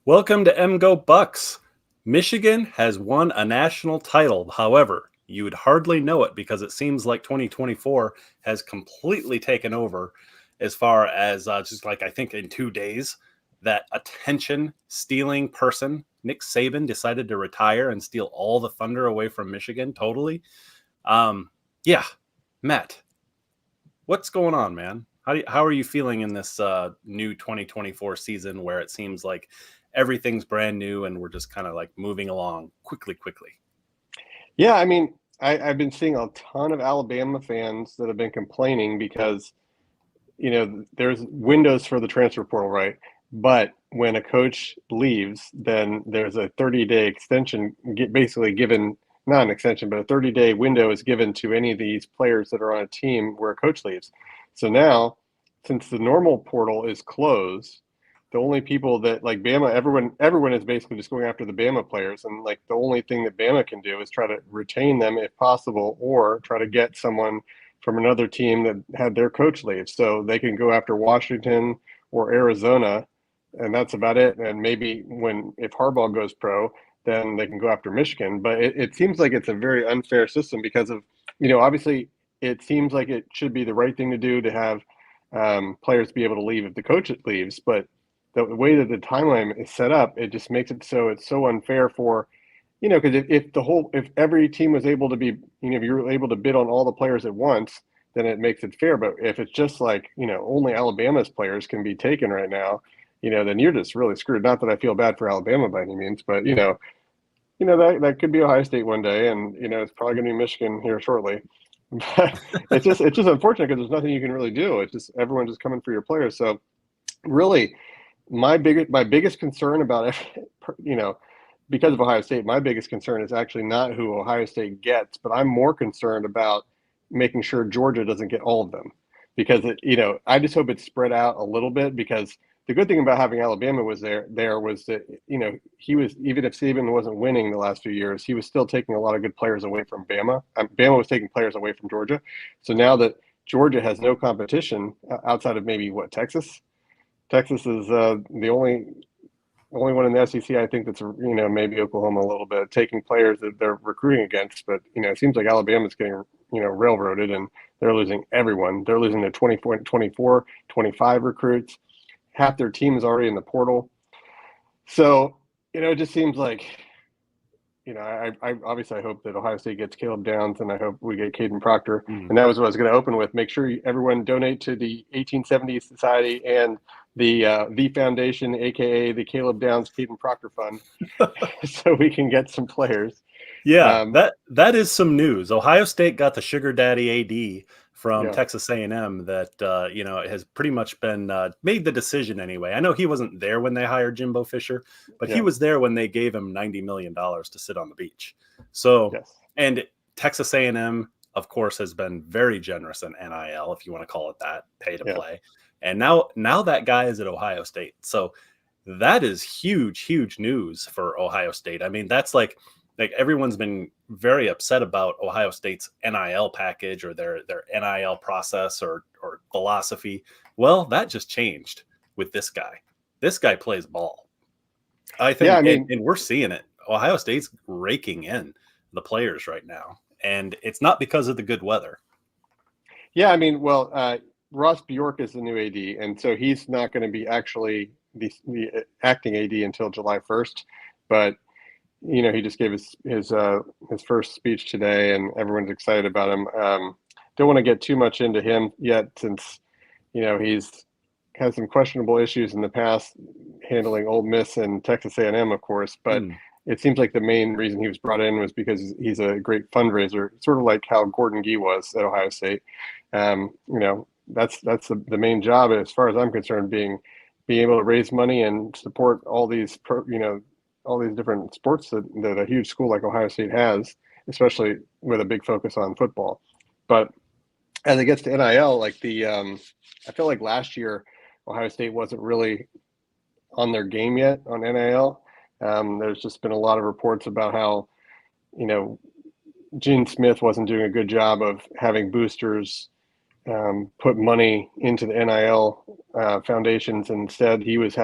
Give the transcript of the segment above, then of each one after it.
Welcome to Go Bucks. Michigan has won a national title. However, you would hardly know it because it seems like 2024 has completely taken over as far as just like I think in 2 days, that attention stealing person, Nick Saban, decided to retire and steal all the thunder away from Michigan totally. Yeah, Matt, what's going on, man? How are you feeling in this new 2024 season where it seems like everything's brand new and we're just kind of like moving along quickly? Yeah, I mean, I've been seeing a ton of Alabama fans that have been complaining because, there's windows for the transfer portal, right? But when a coach leaves, then there's a 30-day extension, basically given, not an extension, but a 30-day window is given to any of these players that are on a team where a coach leaves. So now, since the normal portal is closed, the only people that like Bama, everyone is basically just going after the Bama players, and like the only thing that Bama can do is try to retain them if possible, or try to get someone from another team that had their coach leave, so they can go after Washington or Arizona, and that's about it. And maybe if Harbaugh goes pro, then they can go after Michigan. But it seems like it's a very unfair system because of obviously it seems like it should be the right thing to do to have players be able to leave if the coach leaves, but the way that the timeline is set up, it just makes it so it's so unfair for, because if every team was able to be, if you're able to bid on all the players at once, then it makes it fair. But if it's just like, only Alabama's players can be taken right now, then you're just really screwed. Not that I feel bad for Alabama by any means, but that could be Ohio State one day, and it's probably going to be Michigan here shortly. But it's just unfortunate because there's nothing you can really do. It's just everyone's just coming for your players. So really, my biggest concern about because of Ohio State, my biggest concern is actually not who Ohio State gets, but I'm more concerned about making sure Georgia doesn't get all of them, because I just hope it's spread out a little bit, because the good thing about having Alabama was that he was, even if Saban wasn't winning the last few years, he was still taking a lot of good players away from Bama. Bama was taking players away from Georgia. So now that Georgia has no competition outside of maybe Texas. Texas is the only one in the SEC, I think, that's maybe Oklahoma a little bit, taking players that they're recruiting against. But it seems like Alabama's getting railroaded, and they're losing everyone. They're losing their 24, 24, 25 recruits. Half their team is already in the portal. So it just seems like I obviously I hope that Ohio State gets Caleb Downs, and I hope we get Caden Proctor. And that was what I was going to open with. Make sure everyone donate to the 1870 Society and the Foundation, aka the Caleb Downs Caden Proctor Fund, so we can get some players. Yeah, that is some news. Ohio State got the sugar daddy AD from Texas A&M that has pretty much been made the decision anyway. I know he wasn't there when they hired Jimbo Fisher, but he was there when they gave him $90 million to sit on the beach. So, and Texas A&M, of course, has been very generous in NIL, if you want to call it that, pay to play. And now that guy is at Ohio State. So that is huge news for Ohio State. I mean, that's like everyone's been very upset about Ohio State's NIL package or their NIL process or philosophy. Well, that just changed with this guy. This guy plays ball. I think, and we're seeing it. Ohio State's raking in the players right now, and it's not because of the good weather. Yeah, I mean, well, Ross Bjork is the new AD, and so he's not going to be actually the acting AD until July 1st, but he just gave his first speech today, and everyone's excited about him. Don't want to get too much into him yet, since he's had some questionable issues in the past handling Ole Miss and Texas A&M, of course. But it seems like the main reason he was brought in was because he's a great fundraiser, sort of like how Gordon Gee was at Ohio State. That's the main job, as far as I'm concerned, being able to raise money and support all these all these different sports that a huge school like Ohio State has, especially with a big focus on football. But as it gets to NIL, like I feel like last year Ohio State wasn't really on their game yet on NIL. There's just been a lot of reports about how, Gene Smith wasn't doing a good job of having boosters put money into the NIL foundations. Instead, he was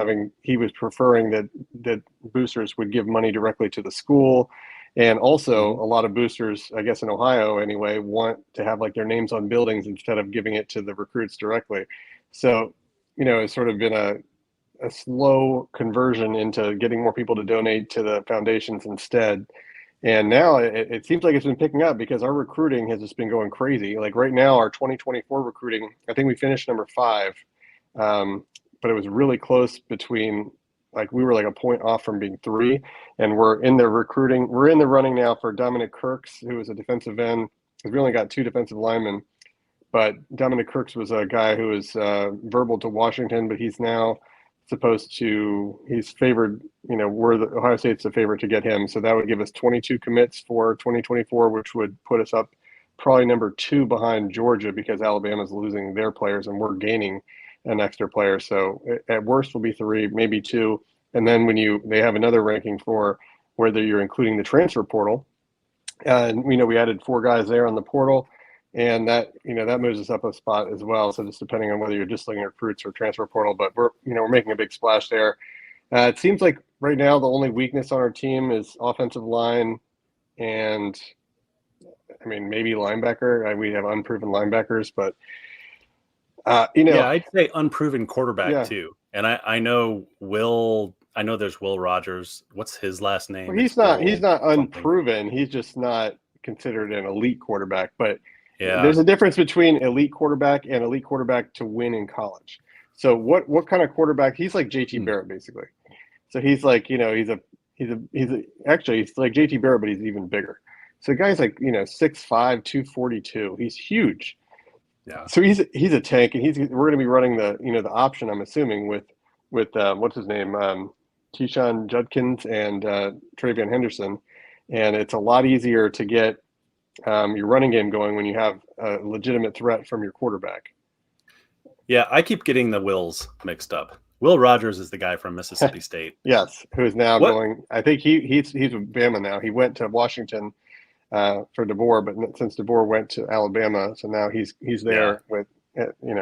preferring that boosters would give money directly to the school. And also a lot of boosters, I guess in Ohio anyway, want to have like their names on buildings instead of giving it to the recruits directly. So, it's sort of been a slow conversion into getting more people to donate to the foundations instead. And now it seems like it's been picking up because our recruiting has just been going crazy. Like right now, our 2024 recruiting, I think we finished number 5, but it was really close between, like we were like a point off from being 3, and we're in the running now for Dominic Kirks, who is a defensive end, because we only got 2 defensive linemen. But Dominic Kirks was a guy who was verbal to Washington, but he's now he's favored, Ohio State's a favorite to get him. So that would give us 22 commits for 2024, which would put us up probably number 2 behind Georgia, because Alabama's losing their players and we're gaining an extra player. So at worst will be 3, maybe 2. And then they have another ranking for whether you're including the transfer portal. And we added 4 guys there on the portal. And that moves us up a spot as well. So just depending on whether you're just looking at recruits or transfer portal, but we're making a big splash there. It seems like right now the only weakness on our team is offensive line, and maybe linebacker. We have unproven linebackers, but yeah, I'd say unproven quarterback too. And I know there's Will Rogers. What's his last name? Well, he's not unproven. He's just not considered an elite quarterback, but. Yeah. There's a difference between elite quarterback and elite quarterback to win in college. So what kind of quarterback? He's like JT Barrett basically. So he's like, he's like JT Barrett, but he's even bigger. So the guy's like, 6'5", 242. He's huge. Yeah. So he's a tank, and we're going to be running the option, I'm assuming, with what's his name, Keyshawn Judkins and Travion Henderson, and it's a lot easier to get your running game going when you have a legitimate threat from your quarterback. Yeah, I keep getting the Wills mixed up. Will Rogers is the guy from Mississippi State. Yes, who is now going. I think he's with Bama now. He went to Washington for DeBoer, but since DeBoer went to Alabama, so now he's there with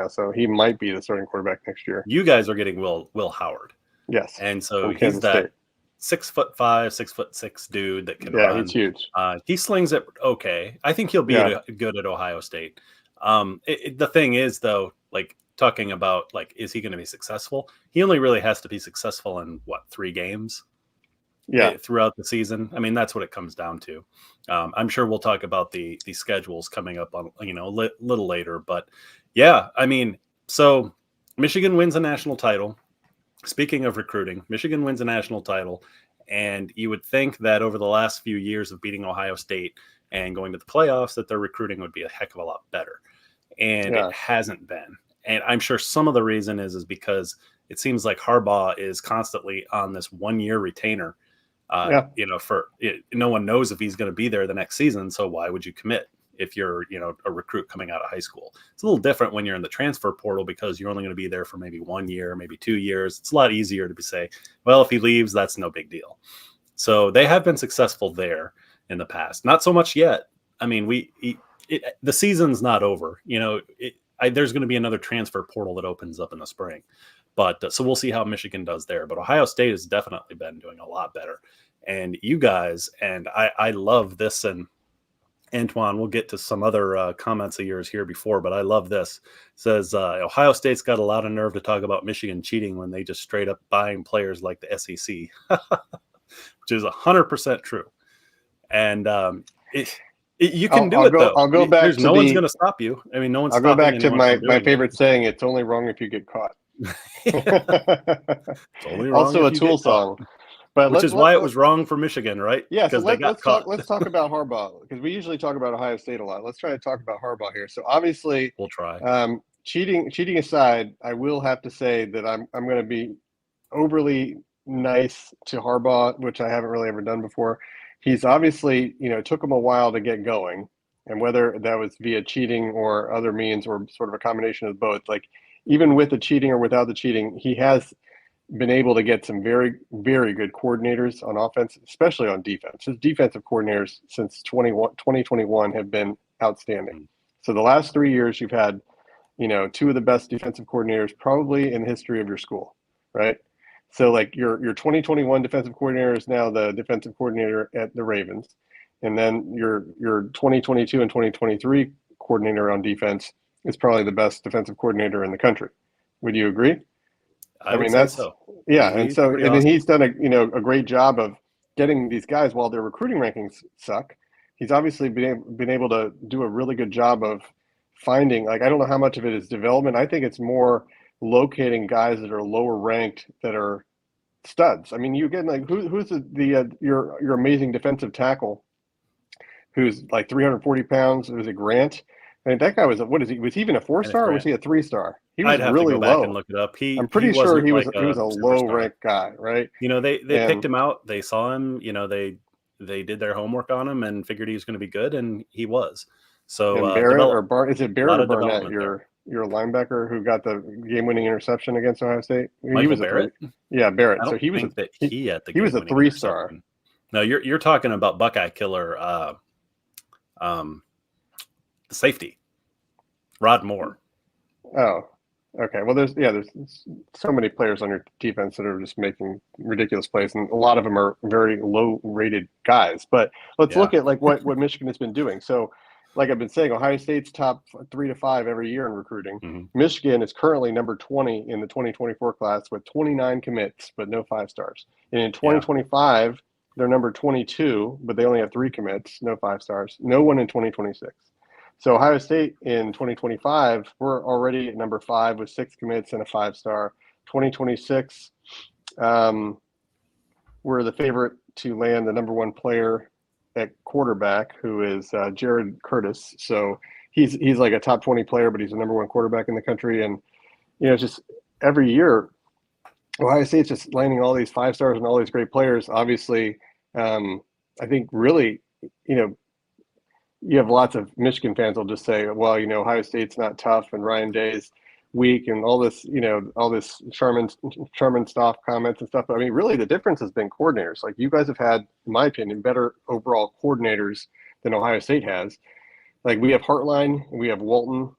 so he might be the starting quarterback next year. You guys are getting Will Howard. Yes, and so he's that 6'5", 6'6" dude that can run. Yeah, he's huge. He slings it okay. I think he'll be good at Ohio State. The thing is, though, like talking about is he going to be successful? He only really has to be successful in 3 games? Yeah, throughout the season. That's what it comes down to. I'm sure we'll talk about the schedules coming up on a little later, but yeah, so Michigan wins a national title. Speaking of recruiting, Michigan wins a national title, and you would think that over the last few years of beating Ohio State and going to the playoffs that their recruiting would be a heck of a lot better, and it hasn't been. And I'm sure some of the reason is because it seems like Harbaugh is constantly on this 1-year retainer. No one knows if he's going to be there the next season, so why would you commit if you're a recruit coming out of high school? It's a little different when you're in the transfer portal because you're only going to be there for maybe 1 year, maybe 2 years. It's a lot easier to say, well, if he leaves, that's no big deal. So they have been successful there in the past. Not so much yet. The season's not over. There's going to be another transfer portal that opens up in the spring. But so we'll see how Michigan does there. But Ohio State has definitely been doing a lot better. And you guys, and I love this, and Antoine, we'll get to some other comments of yours here before, but I love this. It says, Ohio State's got a lot of nerve to talk about Michigan cheating when they just straight up buying players like the SEC, which is 100% true. And you can do it, though. I'll go back. No one's going to stop you. No one's. I'll go back to my favorite saying: "It's only wrong if you get caught." It's only wrong also a Tool song. But which is why it was wrong for Michigan, right? Yeah, so let's talk about Harbaugh, because we usually talk about Ohio State a lot. Let's try to talk about Harbaugh here. So obviously, we'll try. Cheating aside, I will have to say that I'm going to be overly nice to Harbaugh, which I haven't really ever done before. He's obviously, it took him a while to get going, and whether that was via cheating or other means or sort of a combination of both, like even with the cheating or without the cheating, he has been able to get some very, very good coordinators on offense, especially on defense. His defensive coordinators since 2021 have been outstanding. So the last 3 years you've had two of the best defensive coordinators probably in the history of your school, right? So like your 2021 defensive coordinator is now the defensive coordinator at the Ravens, and then your 2022 and 2023 coordinator on defense is probably the best defensive coordinator in the country. Would you agree? I would say so. Yeah, and then awesome. He's done a great job of getting these guys while their recruiting rankings suck. He's obviously been able to do a really good job of finding, like, I don't know how much of it is development. I think it's more locating guys that are lower ranked that are studs. I mean, you get like who's your amazing defensive tackle who's like 340 pounds? Was it Grant? I mean, that guy was what is he? Was he even a 4-star or was he a 3-star? He was really low. And look it up. I'm pretty sure he was like a low ranked guy, right? They picked him out. They saw him. They did their homework on him and figured he was going to be good, and he was. So and Barrett is it Barrett or Barnett? Your linebacker who got the game-winning interception against Ohio State. He was Barrett. Barrett. So he was he was a 3-star. No, you're talking about Buckeye killer. The safety, Rod Moore. Oh, okay. Well, there's so many players on your defense that are just making ridiculous plays, and a lot of them are very low-rated guys. But let's look at like what Michigan has been doing. So, like I've been saying, Ohio State's top 3 to 5 every year in recruiting. Mm-hmm. Michigan is currently number 20 in the 2024 class with 29 commits, but no 5-stars. And in 2025, they're number 22, but they only have 3 commits, no 5-stars. No one in 2026. So Ohio State in 2025, we're already at number 5 with 6 commits and a 5-star. 2026, we're the favorite to land the number 1 player at quarterback, who is Jared Curtis. So he's like a top 20 player, but he's the number 1 quarterback in the country. And just every year, Ohio State's just landing all these 5-stars and all these great players. Obviously, I think really, you have lots of Michigan fans will just say, well, Ohio State's not tough and Ryan Day's weak and all this, all this Sherman Stoff comments and stuff. But I mean, really the difference has been coordinators. Like you guys have had, in my opinion, better overall coordinators than Ohio State has. Like we have Hartline, we have Walton,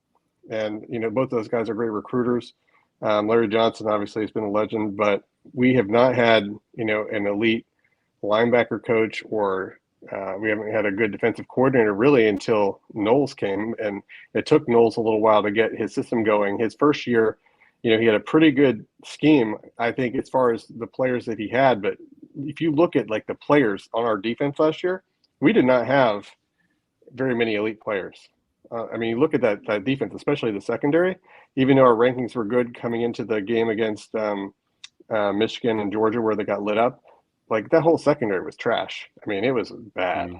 and, both those guys are great recruiters. Larry Johnson obviously has been a legend, but we have not had, an elite linebacker coach or we haven't had a good defensive coordinator really until Knowles came, and it took Knowles a little while to get his system going. His first year, he had a pretty good scheme, I think, as far as the players that he had. But if you look at like the players on our defense last year, we did not have very many elite players. I mean, you look at that defense, especially the secondary, even though our rankings were good coming into the game against Michigan and Georgia where they got lit up. Like that whole secondary was trash. I mean, it was bad.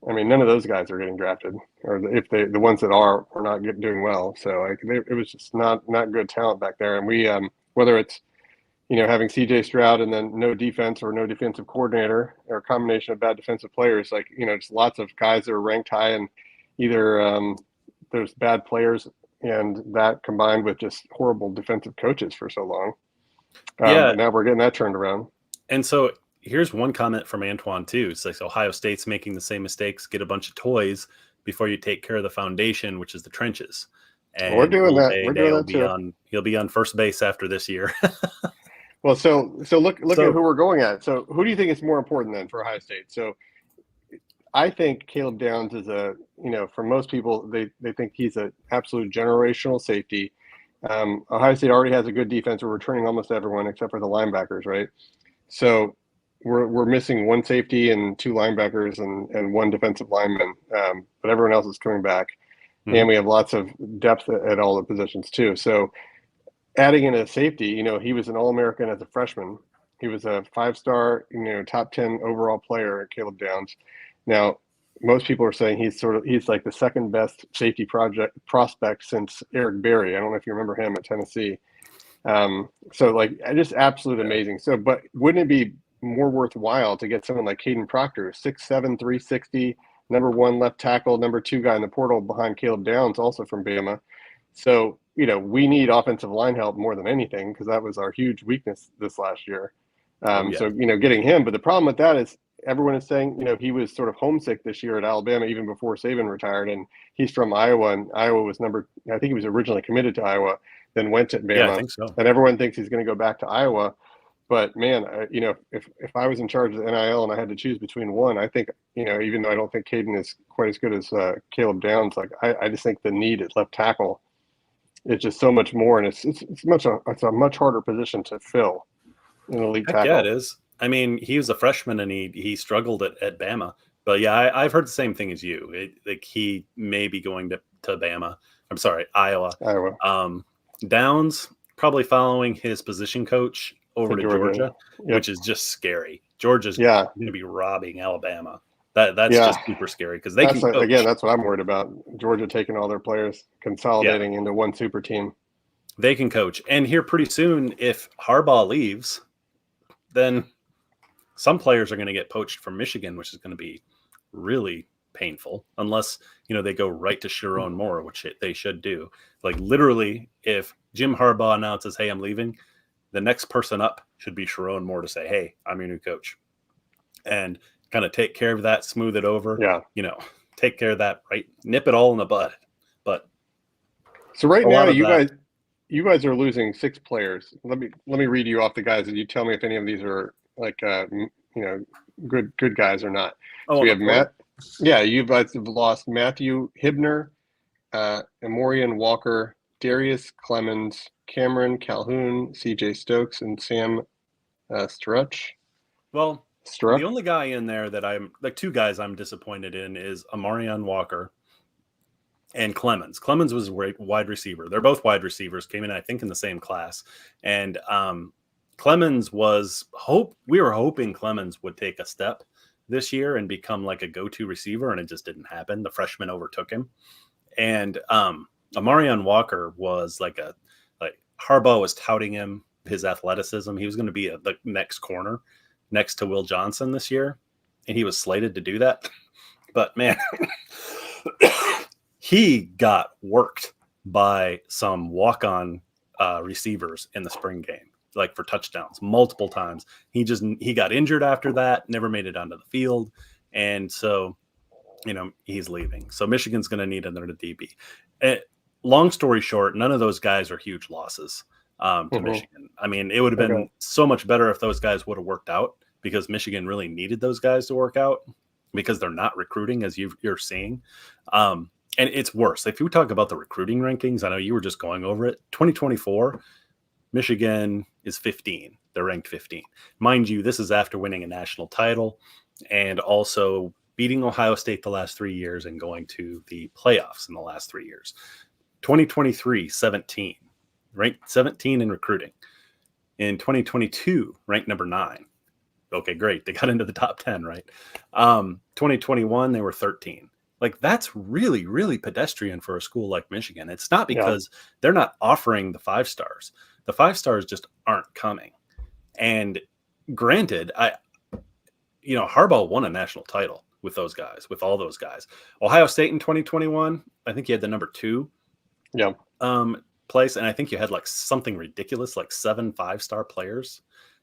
I mean, none of those guys are getting drafted, or if the ones that are not doing well. So it was just not good talent back there. And we, whether it's having C.J. Stroud and then no defense or no defensive coordinator or a combination of bad defensive players, like just lots of guys that are ranked high, and either there's bad players and that combined with just horrible defensive coaches for so long. Now we're getting that turned around. And so here's one comment from Antoine too. It's like Ohio State's making the same mistakes, get a bunch of toys before you take care of the foundation, which is the trenches. And we're doing that. We're doing that too. He'll be on first base after this year. Well, so look at who we're going at. So who do you think is more important then for Ohio State? So I think Caleb Downs is for most people, they think he's an absolute generational safety. Ohio State already has a good defense. We're returning almost everyone except for the linebackers, right? So we're missing 1 safety and 2 linebackers and 1 defensive lineman, but everyone else is coming back. Mm-hmm. And we have lots of depth at all the positions too. So adding in a safety, he was an All-American as a freshman. He was a 5-star, top 10 overall player, Caleb Downs. Now, most people are saying he's like the second best safety prospect since Eric Berry. I don't know if you remember him at Tennessee. So like just absolute amazing. So, but wouldn't it be more worthwhile to get someone like Caden Proctor, 6'7", 360, number 1 left tackle, number 2 guy in the portal behind Caleb Downs, also from Bama. So, we need offensive line help more than anything because that was our huge weakness this last year. So, getting him. But the problem with that is everyone is saying, he was sort of homesick this year at Alabama even before Saban retired, and he's from Iowa, and Iowa was I think he was originally committed to Iowa, then went to Yeah, I Bama, think so. and everyone thinks he's going to go back to Iowa. But man, if I was in charge of the NIL and I had to choose between one, I think, even though I don't think Caden is quite as good as Caleb Downs, like I just think the need at left tackle is just so much more, and it's a much harder position to fill in elite Heck tackle. yeah, it is. I mean, he was a freshman and he struggled at Bama. But yeah, I've heard the same thing as you. Like he may be going to Bama. I'm sorry, Iowa. Downs probably following his position coach over to Georgia, Yep. which is just scary. Georgia's Yeah. going to be robbing Alabama. That's just super scary because they that's can coach. Again, that's what I'm worried about. Georgia taking all their players, consolidating into one super team. They can coach. And here pretty soon, if Harbaugh leaves, then some players are going to get poached from Michigan, which is going to be really painful unless, they go right to Sharon Moore, which they should do. Like literally, if Jim Harbaugh announces, hey, I'm leaving, the next person up should be Sharon Moore to say, hey, I'm your new coach. And kind of take care of that, smooth it over. Yeah. Take care of that, right? Nip it all in the bud. But so right now, you guys are losing 6 players. Let me read you off the guys, and you tell me if any of these are like good guys or not. So we have Matt. Yeah, you guys have lost Matthew Hibner, Amorian Walker, Darius Clemens, Cameron Calhoun, C.J. Stokes, and Sam Strutch. Well, the only guy in there that I'm like 2 guys I'm disappointed in is Amorian Walker and Clemens. Clemens was a wide receiver. They're both wide receivers, came in, I think, in the same class. And Clemens we were hoping Clemens would take a step this year and become like a go-to receiver, and it just didn't happen. The freshman overtook him. And Amorian Walker was like Harbaugh was touting him, his athleticism. He was going to be the next corner next to Will Johnson this year, and he was slated to do that. But man, he got worked by some walk-on receivers in the spring game, like for touchdowns multiple times. He got injured after that, never made it onto the field. And so, he's leaving. So Michigan's going to need another DB. Long story short, none of those guys are huge losses to Michigan. I mean, it would have been so much better if those guys would have worked out, because Michigan really needed those guys to work out because they're not recruiting as you're seeing. And it's worse. If you talk about the recruiting rankings, I know you were just going over it. 2024, Michigan is 15. They're ranked 15. Mind you, this is after winning a national title and also beating Ohio State the last 3 years and going to the playoffs in the last 3 years. 2023, 17. Ranked 17 in recruiting. In 2022, ranked number 9. Okay, great. They got into the top 10, right? 2021, they were 13. Like, that's really, really pedestrian for a school like Michigan. It's not because they're not offering the 5 stars. The 5 stars just aren't coming. And granted, Harbaugh won a national title with those guys, with all those guys. Ohio State in 2021, I think he had the number 2 place. And I think you had like something ridiculous, like 7 5-star players.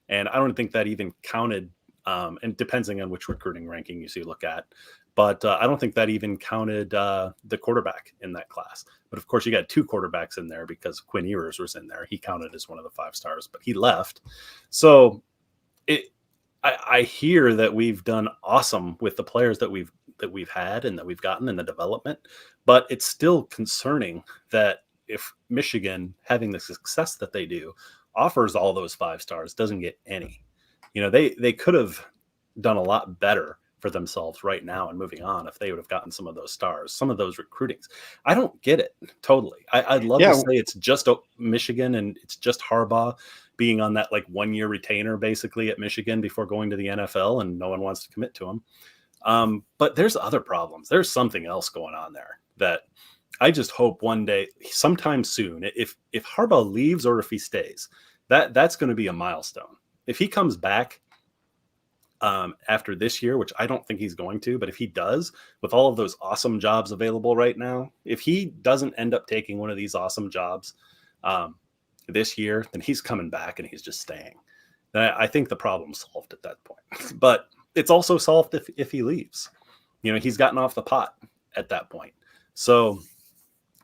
And I don't think that even counted, and depending on which recruiting ranking you look at. But I don't think that even counted the quarterback in that class. But of course, you got 2 quarterbacks in there because Quinn Ewers was in there. He counted as one of the 5 stars, but he left. So I hear that we've done awesome with the players that we've had and that we've gotten in the development. But it's still concerning that if Michigan, having the success that they do, offers all those 5 stars, doesn't get any. They could have done a lot better for themselves right now and moving on if they would have gotten some of those stars, some of those recruitings. I don't get it totally. I'd love to say it's just Michigan and it's just Harbaugh being on that like 1-year retainer basically at Michigan before going to the NFL, and no one wants to commit to him. But there's other problems. There's something else going on there that I just hope one day, sometime soon, if Harbaugh leaves or if he stays, that's going to be a milestone. If he comes back after this year, which I don't think he's going to, but if he does, with all of those awesome jobs available right now, if he doesn't end up taking one of these awesome jobs this year, then he's coming back and he's just staying. Then I think the problem's solved at that point. But it's also solved if he leaves. You know, he's gotten off the pot at that point. So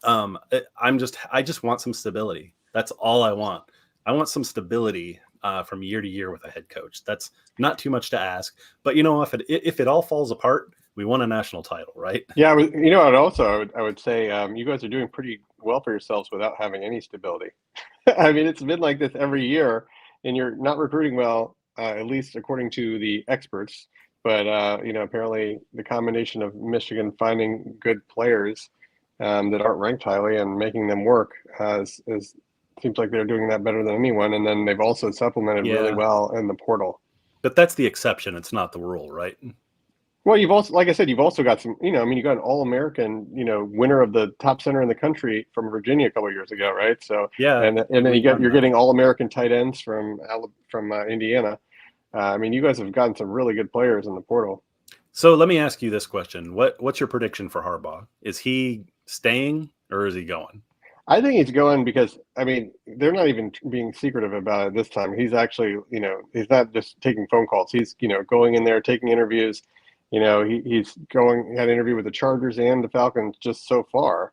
I just want some stability. That's all I want. I want some stability from year to year with a head coach. That's not too much to ask. But you know, if it all falls apart, we won a national title, right? Yeah, you know, I would say you guys are doing pretty well for yourselves without having any stability. I mean, it's been like this every year, and you're not recruiting well, at least according to the experts. But you know, apparently the combination of Michigan finding good players that aren't ranked highly and making them work seems like they're doing that better than anyone. And then they've also supplemented really well in the portal. But that's the exception. It's not the rule, right? Well, you've also, like I said, you've also got some, you know, I mean, you got an All-American, you know, winner of the top center in the country from Virginia a couple of years ago, right? So, yeah, and then you're getting All-American tight ends from Indiana. I mean, you guys have gotten some really good players in the portal. So let me ask you this question: what's your prediction for Harbaugh? Is he staying or is he going? I think he's going because, I meing, they're not even being secretive about it this time. He's actually, you know, he's not just taking phone calls. He's, you know, going in there, taking interviews. You know, he's had an interview with the Chargers and the Falcons just so far.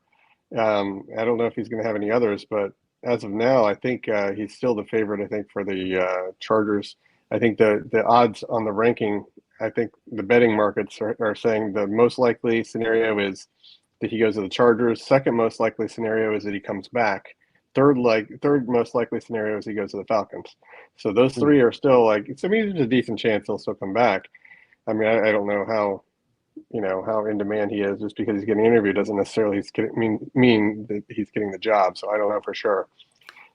I don't know if he's going to have any others, but as of now, I think he's still the favorite, I think, for the Chargers. I think the odds on the ranking, I think the betting markets are saying the most likely scenario is that he goes to the Chargers. Second most likely scenario is that he comes back. Third most likely scenario is he goes to the Falcons. So those three are still like, I mean, there's a decent chance he'll still come back. I mean, I don't know how, you know, how in demand he is. Just because he's getting interviewed doesn't necessarily mean that he's getting the job. So I don't know for sure.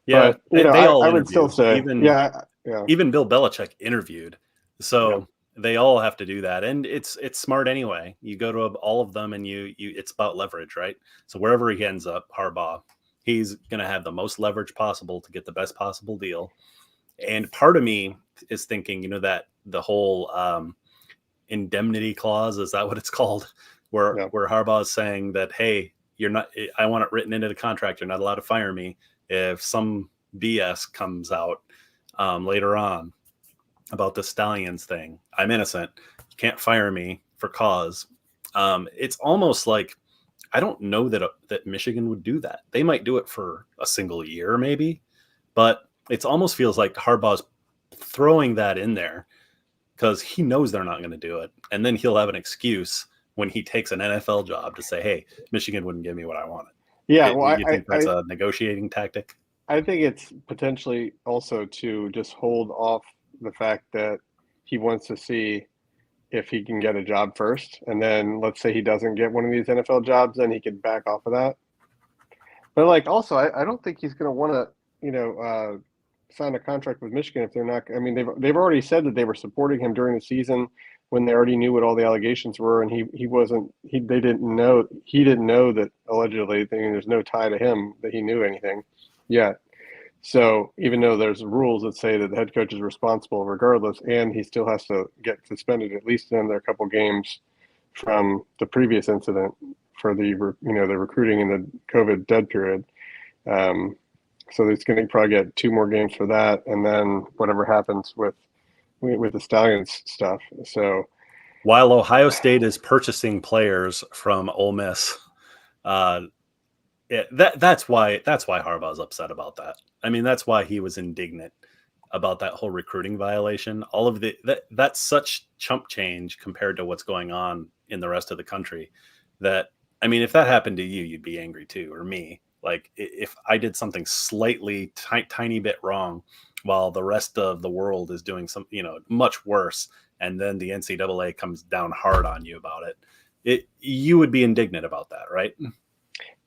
Yeah, but, you know, they all I would still say, even Bill Belichick interviewed. So they all have to do that, and it's smart anyway. You go to all of them, and you it's about leverage, right? So wherever he ends up, Harbaugh, he's going to have the most leverage possible to get the best possible deal. And part of me is thinking, you know, that the whole indemnity clause, is that what it's called, where Harbaugh is saying that, hey, you're not, I want it written into the contract, you're not allowed to fire me if some BS comes out later on about the Stallions thing. I'm innocent, you can't fire me for cause. It's almost like, I don't know that Michigan would do that. They might do it for a single year maybe, but it almost feels like Harbaugh's throwing that in there because he knows they're not going to do it. And then he'll have an excuse when he takes an NFL job to say, hey, Michigan wouldn't give me what I wanted. Yeah. Well, you think that's a negotiating tactic? I think it's potentially also to just hold off the fact that he wants to see if he can get a job first. And then let's say he doesn't get one of these NFL jobs, then he could back off of that. But like, also, I don't think he's going to want to, you know, sign a contract with Michigan if they're not. I mean, they've already said that they were supporting him during the season when they already knew what all the allegations were, and he didn't know that allegedly there's no tie to him that he knew anything yet. So even though there's rules that say that the head coach is responsible regardless, and he still has to get suspended at least in their couple games from the previous incident for the recruiting in the COVID dead period. So he's going to probably get 2 more games for that, and then whatever happens with the Stallions stuff. So while Ohio State is purchasing players from Ole Miss, that's why Harbaugh's upset about that. I mean, that's why he was indignant about that whole recruiting violation. All of that's such chump change compared to what's going on in the rest of the country. That, I mean, if that happened to you, you'd be angry too, or me. Like if I did something slightly tiny bit wrong while the rest of the world is doing some, you know, much worse, and then the NCAA comes down hard on you about it, you would be indignant about that, right?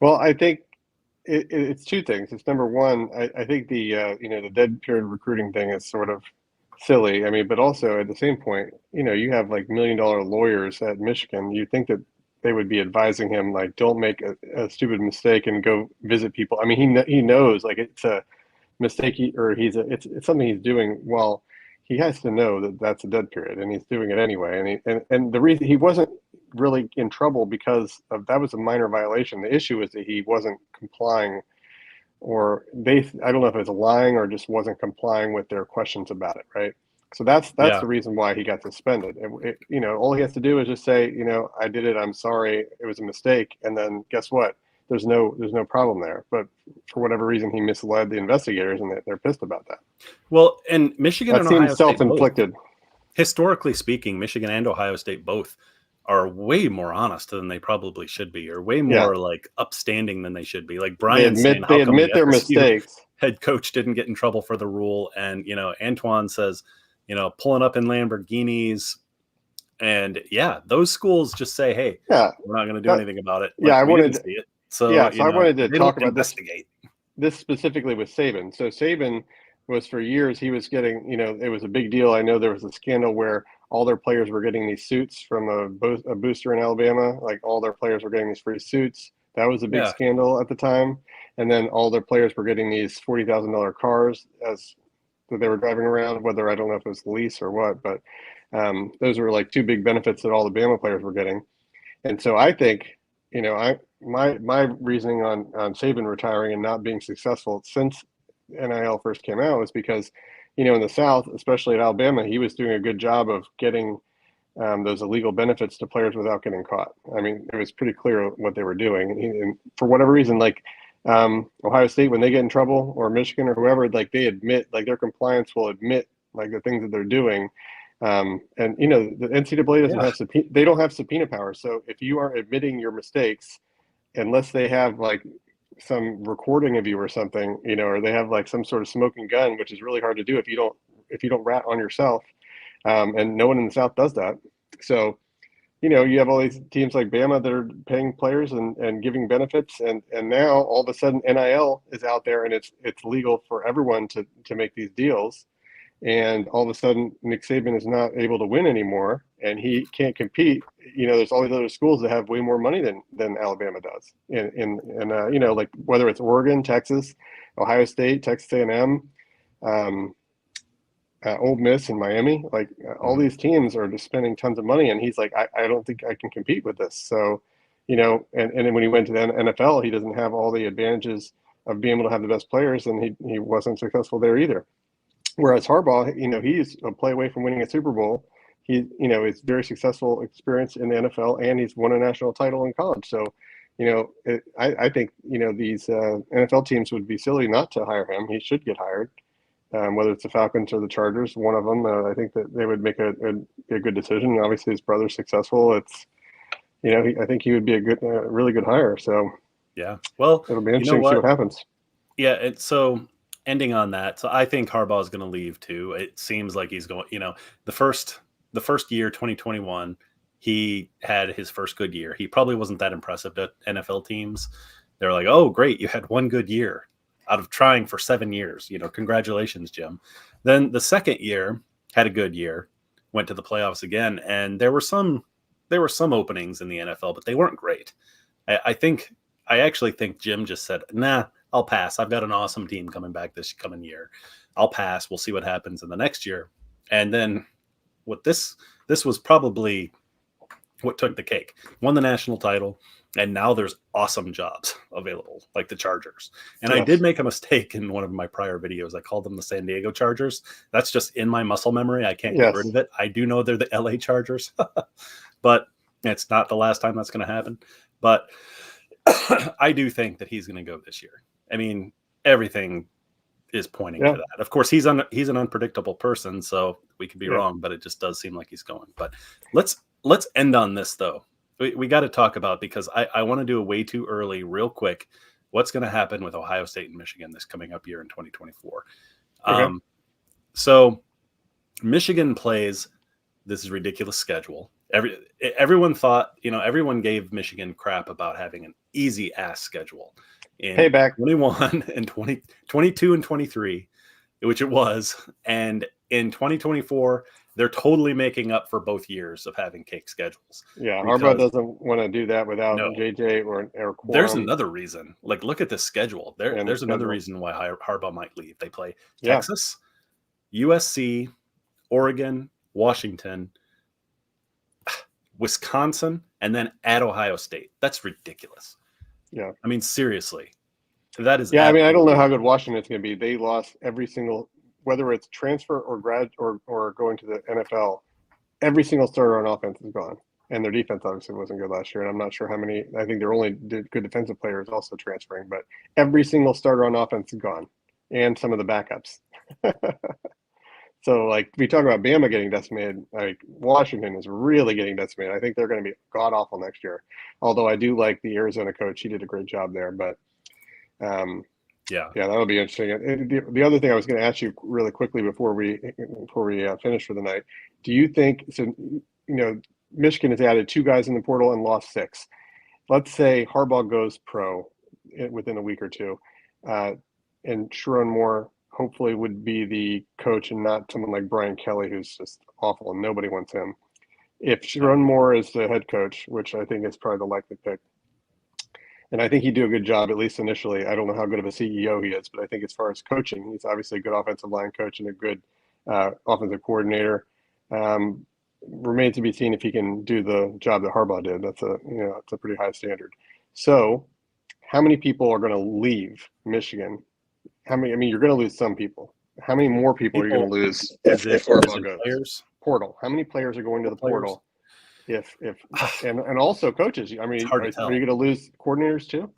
Well, I think it's 2 things. It's number one, I think the the dead period recruiting thing is sort of silly. I mean, but also at the same point, you know, you have like $1 million lawyers at Michigan. You think that they would be advising him like, don't make a stupid mistake and go visit people. I mean, he knows like it's a mistake, it's something he's doing. Well, he has to know that that's a dead period, and he's doing it anyway. And the reason he wasn't really in trouble because of that was a minor violation. The issue is that he wasn't complying, or I don't know if it was lying or just wasn't complying with their questions about it, right? So that's Yeah. the reason why he got suspended. All he has to do is just say, I did it. I'm sorry. It was a mistake. And then guess what? There's no problem there. But for whatever reason, he misled the investigators, and they're pissed about that. Well, and Michigan That and seems Ohio State both, self-inflicted. historically speaking, Michigan and Ohio State both are way more honest than they probably should be, or way more like upstanding than they should be. Like Brian saying, how come the their FSU mistakes. head coach didn't get in trouble for the rule? And, Antoine says, pulling up in Lamborghinis. And yeah, those schools just say, hey, we're not going to do anything about it. Like, I wanted to see it. So, so I wanted to talk about investigate this specifically with Saban. So Saban was, for years, he was getting, it was a big deal. I know there was a scandal where all their players were getting these suits from a booster in Alabama. Like, all their players were getting these free suits. That was a big scandal at the time. And then all their players were getting these $40,000 cars that they were driving around, whether, I don't know if it was lease or what, but those were like two big benefits that all the Bama players were getting. And so I think, my reasoning on Saban retiring and not being successful since NIL first came out was because, in the South, especially at Alabama, he was doing a good job of getting those illegal benefits to players without getting caught. I mean, it was pretty clear what they were doing. And for whatever reason, like Ohio State, when they get in trouble, or Michigan or whoever, like they admit, like their compliance will admit like the things that they're doing. And the NCAA doesn't have they don't have subpoena power. So if you are admitting your mistakes, unless they have like some recording of you or something, or they have like some sort of smoking gun, which is really hard to do if you don't rat on yourself. And no one in the South does that. So, you have all these teams like Bama that are paying players and giving benefits. And now all of a sudden NIL is out there, and it's legal for everyone to make these deals. And all of a sudden Nick Saban is not able to win anymore, and he can't compete. There's all these other schools that have way more money than Alabama does. And like whether it's Oregon, Texas, Ohio State, Texas A&M, Ole Miss, and Miami, like all these teams are just spending tons of money, and he's like, I don't think I can compete with this. So, and then when he went to the NFL, he doesn't have all the advantages of being able to have the best players, and he wasn't successful there either. Whereas Harbaugh, he's a play away from winning a Super Bowl. He, is very successful experience in the NFL, and he's won a national title in college. So, I think, these NFL teams would be silly not to hire him. He should get hired. Whether it's the Falcons or the Chargers, one of them, I think that they would make a good decision. Obviously, his brother's successful. It's, I think he would be a really good hire. So, yeah, well, it'll be interesting to see what happens. Yeah, and so ending on that, so I think Harbaugh is going to leave too. It seems like he's going. The first year, 2021, he had his first good year. He probably wasn't that impressive to NFL teams. They're like, "Oh, great, you had one good year out of trying for 7 years. Congratulations, Jim." Then the second year had a good year, went to the playoffs again, and there were some openings in the NFL, but they weren't great. I actually think Jim just said, "Nah, I'll pass. I've got an awesome team coming back this coming year. I'll pass. We'll see what happens in the next year." And then this was probably what took the cake. Won the national title, and now there's awesome jobs available, like the Chargers. And yes. I did make a mistake in one of my prior videos. I called them the San Diego Chargers. That's just in my muscle memory. I can't get rid of it. I do know they're the LA Chargers, but it's not the last time that's going to happen. But I do think that he's going to go this year. I mean, everything is pointing to that. Of course, he's an unpredictable person, so we could be wrong, but it just does seem like he's going. But let's end on this, though. We got to talk about, because I want to do a way too early, real quick, what's going to happen with Ohio State and Michigan this coming up year in 2024. Okay. So Michigan plays this ridiculous schedule. Everyone thought, everyone gave Michigan crap about having an easy ass schedule in Payback. 21 and 22 and 23, which it was. And in 2024, they're totally making up for both years of having cake schedules. Yeah, Harbaugh doesn't want to do that without JJ or Quorum. There's another reason. Like, look at this schedule. There's another reason why Harbaugh might leave. They play Texas, USC, Oregon, Washington, Wisconsin, and then at Ohio State. That's ridiculous. Yeah. I mean, seriously. That is. Yeah, I mean, I don't know how good Washington's going to be. They lost whether it's transfer or grad or going to the NFL, every single starter on offense is gone. And their defense obviously wasn't good last year. And I'm not sure how many. I think they're only good defensive players also transferring, but every single starter on offense is gone, and some of the backups. So, like, we talk about Bama getting decimated. Like, Washington is really getting decimated. I think they're going to be god awful next year. Although I do like the Arizona coach; he did a great job there. But yeah, that'll be interesting. And the other thing I was going to ask you really quickly before we finish for the night, do you think so? Michigan has added 2 guys in the portal and lost 6. Let's say Harbaugh goes pro within a week or 2, and Sharon Moore hopefully would be the coach and not someone like Brian Kelly, who's just awful and nobody wants him. If Sharon Moore is the head coach, which I think is probably the likely pick, and I think he'd do a good job, at least initially. I don't know how good of a CEO he is, but I think as far as coaching, he's obviously a good offensive line coach and a good offensive coordinator. Remains to be seen if he can do the job that Harbaugh did. That's a pretty high standard. So, how many people are going to leave Michigan? How many? I mean, you're going to lose some people. How many more people are you going to lose if Harbaugh goes? Players? Portal. How many players are going to the portal? If and also coaches. I mean, are you going to lose coordinators too?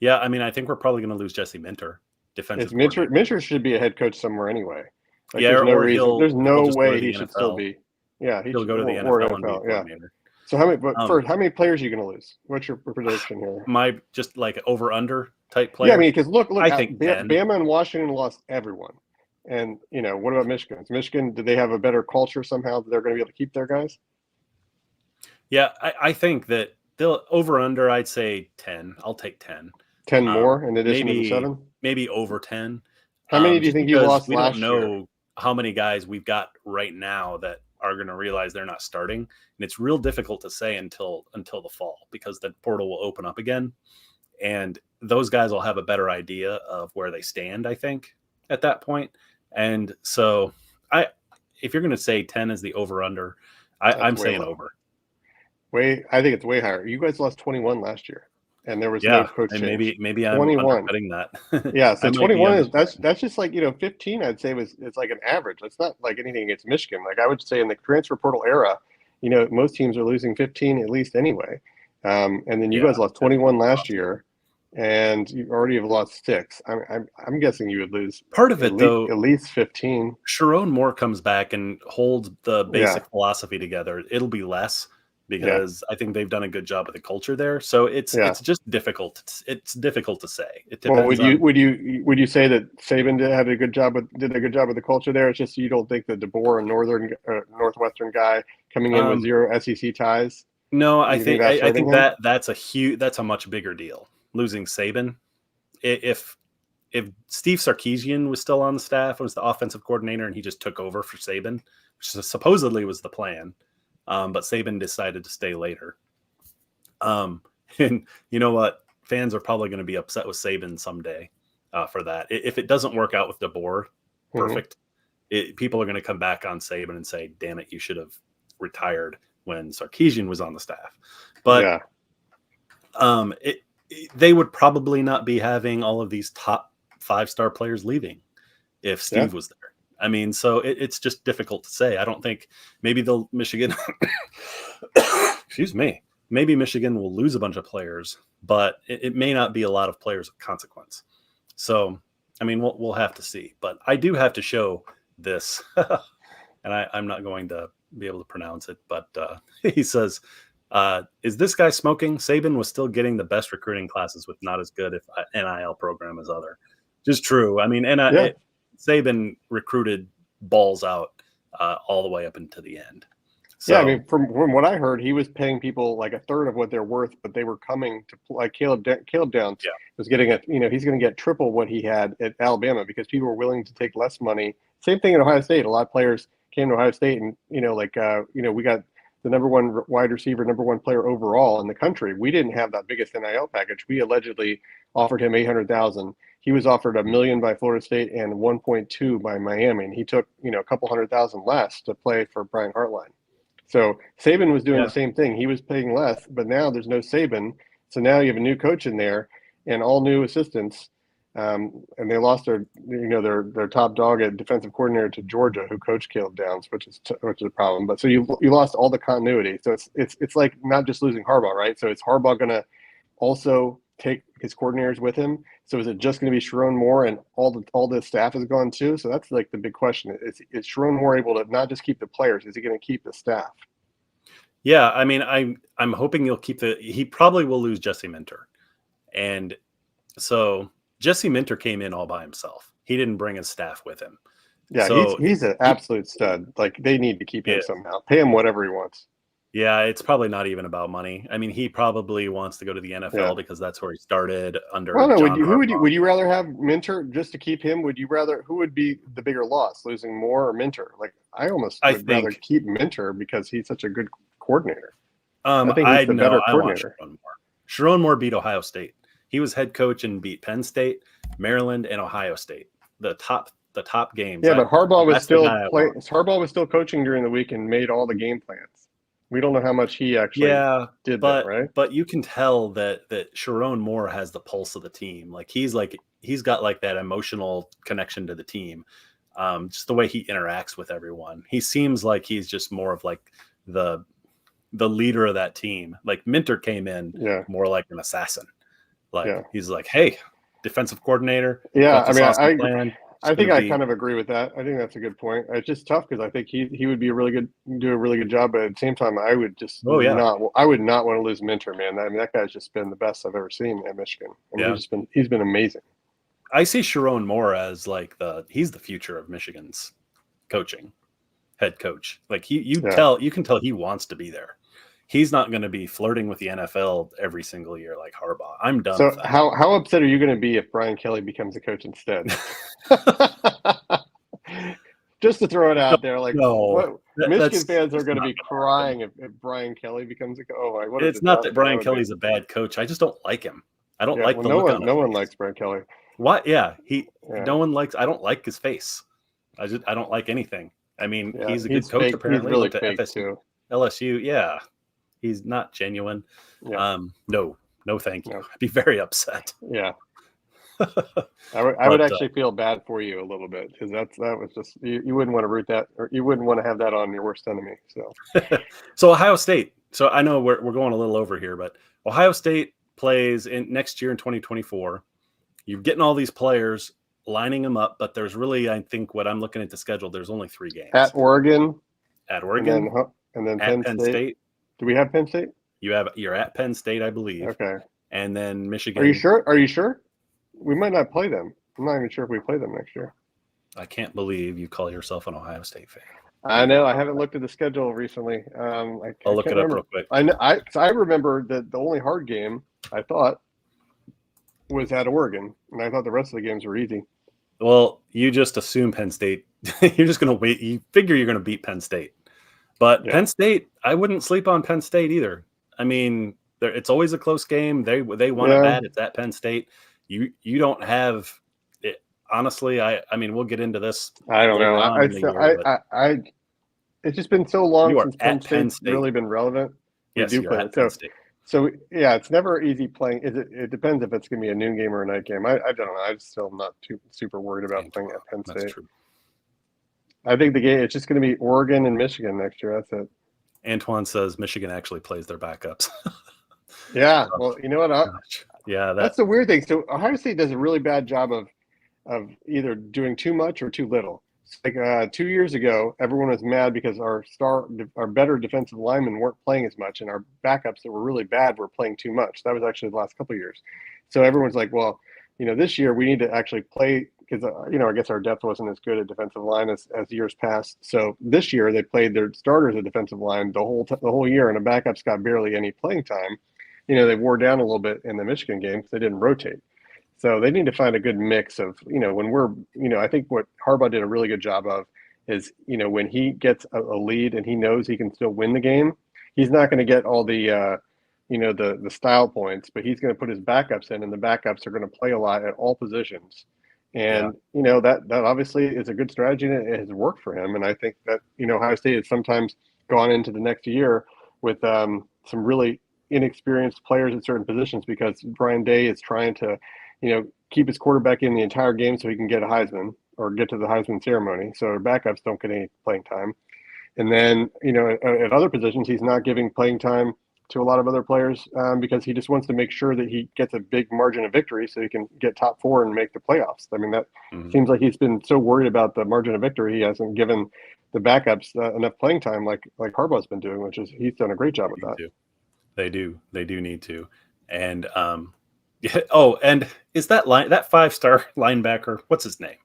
Yeah, I mean, I think we're probably going to lose Jesse Minter, defensive. Minter should be a head coach somewhere anyway. Like, yeah, there's no reason. There's no way he should still be. Yeah, he'll go to the NFL and be coordinator. So how many players are you going to lose? What's your prediction here? My just like over under type player. Yeah, I mean, because look, I think Bama and Washington lost everyone, and what about Michigan? Michigan, do they have a better culture somehow that they're going to be able to keep their guys? Yeah, I think that they'll over under. I'd say 10. I'll take 10. 10 more in addition to the 7. Maybe over 10. How many do you think you lost last year? We don't know how many guys we've got right now that are going to realize they're not starting, and it's real difficult to say until the fall, because the portal will open up again, and those guys will have a better idea of where they stand, I think, at that point. And so if you're going to say 10 is the over under, I'm saying low. Over. I think it's way higher. You guys lost 21 last year, and there was no coach change. Maybe I'm undercutting that. Yeah, so 21 is that's just like 15. I'd say it's like an average. It's not like anything against Michigan. Like I would say in the transfer portal era, most teams are losing 15 at least anyway. And then you guys lost 21 last year, and you already have lost 6. I'm guessing you would lose part of it though. At least 15. Sharon Moore comes back and holds the basic philosophy together. It'll be less, because I think they've done a good job with the culture there. So it's just difficult. It's difficult to say. It depends. Well, would you say that Saban did a good job with the culture there? It's just you don't think that DeBoer, a Northwestern guy coming in with 0 SEC ties? No, I think that's a much bigger deal. Losing Saban, if Steve Sarkisian was still on the staff, was the offensive coordinator, and he just took over for Saban, which supposedly was the plan. But Saban decided to stay later. And you know what? Fans are probably going to be upset with Saban someday for that. If it doesn't work out with DeBoer, perfect. People are going to come back on Saban and say, damn it, you should have retired when Sarkisian was on the staff. But they would probably not be having all of these top 5-star players leaving if Steve was there. I mean, so it's just difficult to say. I don't think maybe they'll Michigan, excuse me, maybe Michigan will lose a bunch of players, but it may not be a lot of players of consequence. So, I mean, we'll have to see. But I do have to show this, and I'm not going to be able to pronounce it, but he says, is this guy smoking? Saban was still getting the best recruiting classes with not as good if NIL program as other. Just true. I mean, Saban recruited balls out all the way up into the end. So, I mean, from what I heard, he was paying people like a third of what they're worth, but they were coming to like Caleb Downs was getting he's going to get triple what he had at Alabama because people were willing to take less money. Same thing at Ohio State. A lot of players came to Ohio State, and we got the number 1 wide receiver, number 1 player overall in the country. We didn't have that biggest NIL package. We allegedly offered him $800,000. He was offered $1 million by Florida State and 1.2 by Miami, and he took a couple $100,000 less to play for Brian Hartline. So Saban was doing the same thing. He was paying less, but now there's no Saban, so now you have a new coach in there and all new assistants. and they lost their top dog at defensive coordinator to Georgia, who coached Caleb Downs, which is a problem. But so you lost all the continuity. So it's like not just losing Harbaugh, right? So is Harbaugh going to also take his coordinators with him? So is it just going to be Sharon Moore and all the staff is gone too? So that's like the big question. Is Sharon Moore able to not just keep the players? Is he going to keep the staff? Yeah, I mean, I'm hoping he'll keep he probably will lose Jesse Minter. And so Jesse Minter came in all by himself. He didn't bring his staff with him. Yeah, so he's an absolute stud. Like, they need to keep him somehow. Pay him whatever he wants. Yeah, it's probably not even about money. I mean, he probably wants to go to the NFL because that's where he started under. Well, no, John would you rather have Minter just to keep him? Who would be the bigger loss, losing Moore or Minter? Like, I would rather keep Minter because he's such a good coordinator. I think he's the better coordinator. Sharon Moore beat Ohio State. He was head coach and beat Penn State, Maryland, and Ohio State. The top games. Yeah, but Harbaugh was still coaching during the week and made all the game plans. We don't know how much he actually did that, right? But you can tell that Sharon Moore has the pulse of the team. Like he's got like that emotional connection to the team. Just the way he interacts with everyone. He seems like he's just more of like the leader of that team. Like Minter came in more like an assassin. Like he's like, hey, defensive coordinator. Yeah, I mean, I think I kind of agree with that. I think that's a good point. It's just tough because I think he would be do a really good job, but at the same time, I would just not want to lose Minter, man. I mean, that guy's just been the best I've ever seen at Michigan. I mean, he's been amazing. I see Sharon Moore as like he's the future of Michigan's head coach. Like you can tell he wants to be there. He's not going to be flirting with the NFL every single year like Harbaugh. I'm done. So with that. how upset are you going to be if Brian Kelly becomes a coach instead? Just to throw it out there, like Michigan fans are going to be crying if Brian Kelly becomes a coach. It's not that Brian Kelly's a bad coach. I just don't like him. I don't like the look on his face. No one likes Brian Kelly. What? Yeah, no one likes. I don't like his face. I don't like anything. I mean, he's a good coach. Fake. Apparently, he's really to fake FSU, too. LSU. Yeah, he's not genuine. Yeah. No, thank you. I'd be very upset. Yeah. I would actually feel bad for you a little bit because that was just you wouldn't want to root that, or you wouldn't want to have that on your worst enemy. So Ohio State. So I know we're going a little over here, but Ohio State plays in next year in 2024. You're getting all these players, lining them up, but there's really, I think, what I'm looking at the schedule, there's only 3 games. At Oregon, and then Penn State. Do we have Penn State? You're at Penn State, I believe. Okay. And then Michigan. Are you sure? We might not play them. I'm not even sure if we play them next year. I can't believe you call yourself an Ohio State fan. I know. I haven't looked at the schedule recently. I'll look it up real quick. I remember that the only hard game I thought was at Oregon, and I thought the rest of the games were easy. Well, you just assume Penn State. You're just going to wait. You figure you're going to beat Penn State. But Penn State, I wouldn't sleep on Penn State either. I mean, it's always a close game. They won it bad. It's at Penn State. You don't have it. Honestly, I mean, we'll get into this. I don't know. It's just been so long since Penn State's really been relevant. Yes, you're at Penn State. So yeah, it's never easy playing. It depends if it's going to be a noon game or a night game. I don't know. I'm still not too super worried about playing at Penn State. That's true. I think the game it's just going to be Oregon and Michigan next year. That's it. Antoine says Michigan actually plays their backups. Yeah, well, you know what? That's the weird thing. So Ohio State does a really bad job of either doing too much or too little. Like 2 years ago, everyone was mad because our better defensive linemen weren't playing as much, and our backups that were really bad were playing too much. That was actually the last couple of years. So everyone's like, well, this year we need to actually play because I guess our depth wasn't as good at defensive line as years past. So this year they played their starters at defensive line the whole year, and the backups got barely any playing time. They wore down a little bit in the Michigan game because they didn't rotate. So they need to find a good mix of, when we're, I think what Harbaugh did a really good job of is, when he gets a lead and he knows he can still win the game, he's not going to get all the, the style points, but he's going to put his backups in, and the backups are going to play a lot at all positions. And, that obviously is a good strategy, and it has worked for him. And I think that, Ohio State has sometimes gone into the next year with some really inexperienced players at certain positions because Brian Day is trying to, keep his quarterback in the entire game so he can get a Heisman or get to the Heisman ceremony. So our backups don't get any playing time. And then, at other positions, he's not giving playing time to a lot of other players because he just wants to make sure that he gets a big margin of victory so he can get top 4 and make the playoffs. I mean, that seems like he's been so worried about the margin of victory, he hasn't given the backups enough playing time like Harbaugh's been doing, which is he's done a great job with that. They do need to. And and is that 5-star linebacker, what's his name?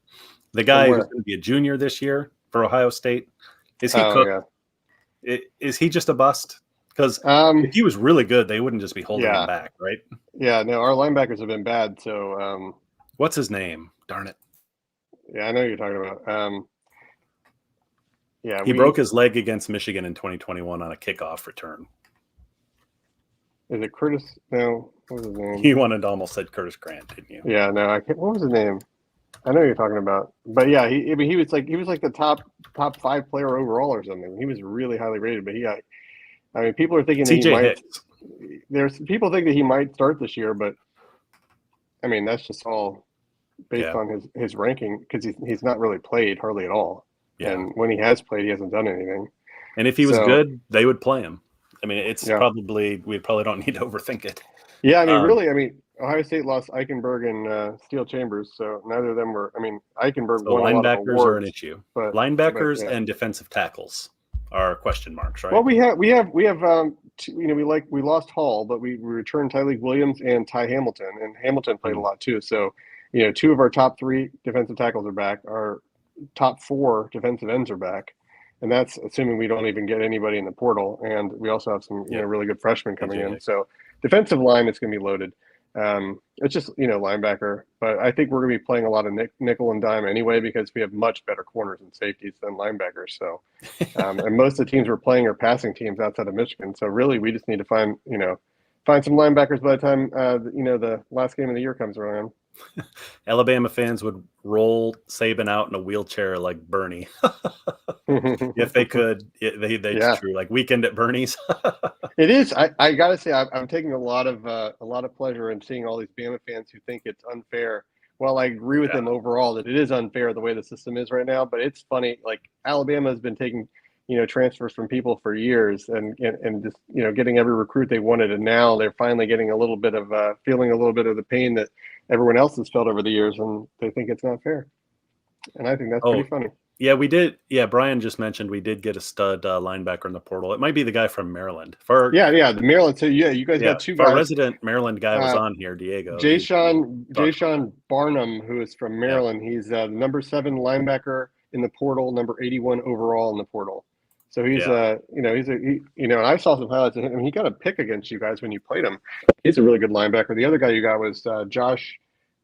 The guy who's going to be a junior this year for Ohio State. Is he cooked? Yeah. Is he just a bust? Because if he was really good, they wouldn't just be holding him back, right? Yeah, no, our linebackers have been bad. So what's his name? Darn it. Yeah, I know what you're talking about. He broke his leg against Michigan in 2021 on a kickoff return. Is it Curtis? No, what was his name? You wanted to almost said Curtis Grant, didn't you? Yeah, no, I can't. What was his name? I know what you're talking about, but yeah, he was like the top 5 player overall or something. He was really highly rated, but people are thinking that he might. Hicks. There's people think that he might start this year, but I mean that's just all based on his ranking because he's not really played hardly at all, and when he has played, he hasn't done anything. And if he was good, they would play him. I mean, it's we probably don't need to overthink it. Yeah, I mean, Ohio State lost Eichenberg and Steel Chambers, so neither of them were. I mean, Eichenberg won a lot of awards, are an issue. But linebackers and defensive tackles are question marks, right? Well, we have we lost Hall, but we returned Tyleik Williams and Ty Hamilton, and Hamilton played a lot too. So, 2 of our top 3 defensive tackles are back. Our top 4 defensive ends are back. And that's assuming we don't even get anybody in the portal. And we also have some really good freshmen coming in. So defensive line is going to be loaded. It's just, linebacker. But I think we're going to be playing a lot of nickel and dime anyway because we have much better corners and safeties than linebackers. So, and most of the teams we're playing are passing teams outside of Michigan. So really we just need to find some linebackers by the time, the last game of the year comes around. Alabama fans would roll Saban out in a wheelchair like Bernie if they could. It's true, like Weekend at Bernie's. It is. I gotta say, I'm taking a lot of pleasure in seeing all these Bama fans who think it's unfair. Well, I agree with them overall that it is unfair the way the system is right now. But it's funny, like Alabama has been taking transfers from people for years and just getting every recruit they wanted, and now they're finally getting a little bit of feeling a little bit of the pain that everyone else has felt over the years, and they think it's not fair. And I think that's pretty funny. Yeah, we did. Yeah, Brian just mentioned we did get a stud linebacker in the portal. It might be the guy from Maryland. The Maryland. So you guys got 2 guys. Our resident Maryland guy was on here, Diego. Jayshawn Barnum, who is from Maryland. He's the number 7 linebacker in the portal, number 81 overall in the portal. So he's and I saw some highlights of him. And he got a pick against you guys when you played him. He's a really good linebacker. The other guy you got was Josh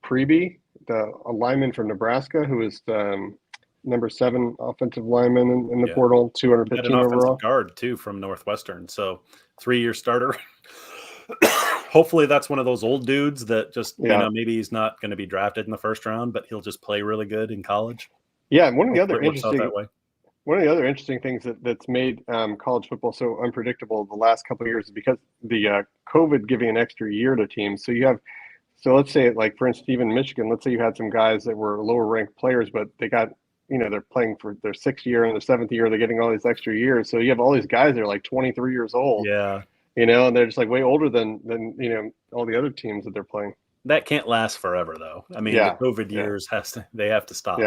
Preby, a lineman from Nebraska, who is number 7 offensive lineman in the portal, 215 an overall. Offensive guard too from Northwestern. So 3-year starter. Hopefully that's one of those old dudes that just maybe he's not going to be drafted in the first round, but he'll just play really good in college. Yeah, and one of the other interesting things that's made college football so unpredictable the last couple of years is because the COVID giving an extra year to teams. So let's say, like for instance, even Michigan, let's say you had some guys that were lower ranked players, but they got, they're playing for their 6th year and their 7th year, they're getting all these extra years. So you have all these guys that are like 23 years old. Yeah. And they're just like way older than all the other teams that they're playing. That can't last forever though. I mean, the COVID years they have to stop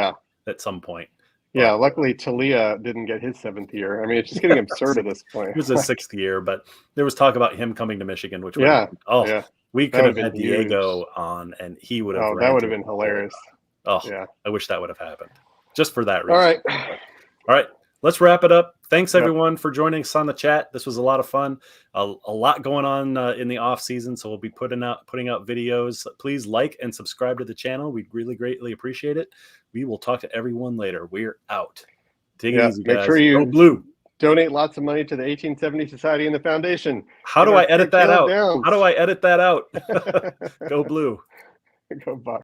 at some point. Yeah, luckily Talia didn't get his 7th year. I mean, it's just getting absurd at this point. It was his 6th year, but there was talk about him coming to Michigan, which we could have had Diego on, and he would have. Oh, that would have been hilarious. Oh, yeah. I wish that would have happened, just for that reason. All right. Let's wrap it up. Thanks everyone for joining us on the chat. This was a lot of fun. A lot going on in the off season, so we'll be putting out videos. Please like and subscribe to the channel. We'd really greatly appreciate it. We will talk to everyone later. We're out. Take it easy, guys. Make sure you Go Blue. Donate lots of money to the 1870 Society and the Foundation. How do I edit that out? How do I edit that out? Go Blue. Go Buck.